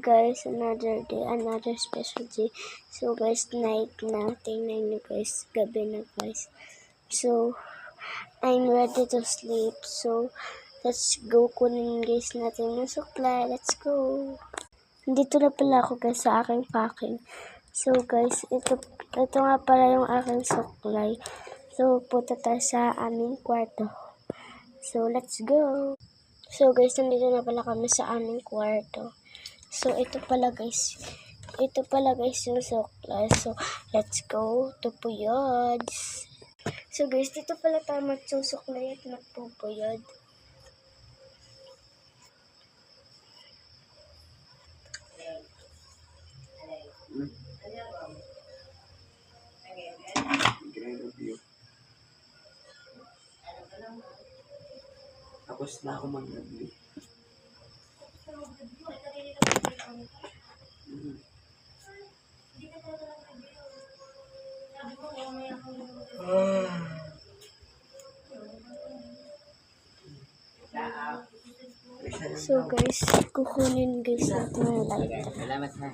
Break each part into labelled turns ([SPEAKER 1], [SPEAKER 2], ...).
[SPEAKER 1] guys, another day, another special day. So guys, night na. Tingnan nyo guys, gabi na guys. So, I'm ready to sleep. So, let's go. Kunin guys natin yung supply. Let's go. Dito na pala ako guys sa aking packing. So guys, ito nga pala yung aking supply. So, punta tayo sa aming kwarto. So, let's go. So guys, nandito na pala kami sa aming kwarto. So, ito pala guys yung supply. So, let's go to Puyod. So guys, dito pala tayo magsusuklay at magpupuyod.
[SPEAKER 2] Tapos na ako mag-review.
[SPEAKER 1] So guys, kukunin guys natin yung lighter.
[SPEAKER 2] Salamat ha.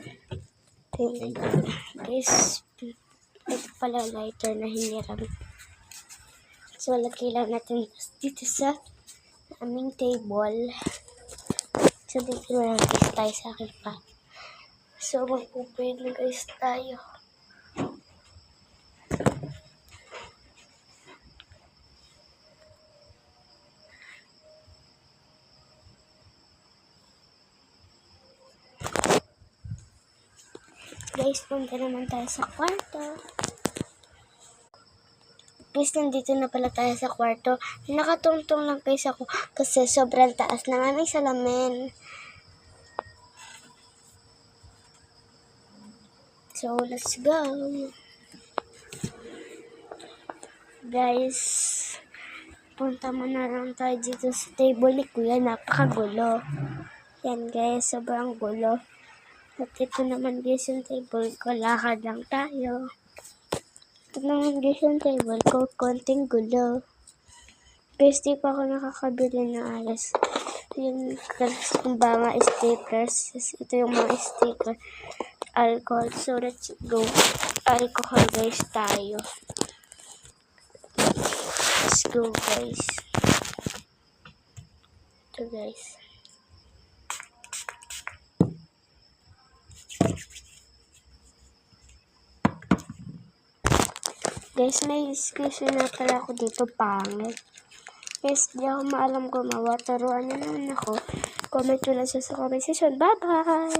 [SPEAKER 1] Thank you. Guys, ito pala lighter na hiniram. So, lagay lang natin dito sa aming table. So, dito na lang guys tayo sa akin pa. So, magpupuyod na guys tayo. Guys, punta naman tayo sa kwarto. Guys, nandito na pala tayo sa kwarto. Nakatungtong lang guys ako kasi sobrang taas ng aming salamin. So, let's go. Guys, punta muna lang tayo dito sa table ni Kuya. Napakagulo. Yan guys, sobrang gulo. At ito naman guys yung table ko. Lakad lang tayo. Ito naman guys yung table ko. Konting gulo. Guys, di pa ako nakakabili ng alas. Yun guys, yung mga stickers. Ito yung mga sticker. Alcohol. So, let's go. Alcohol guys tayo. Let's go guys. Ito guys. Guys, may excuse na pala ako dito, pangit. Guys, di ako maalam gumawa. Taruan na naman ako. Comment nyo lang sa comment section. Bye-bye!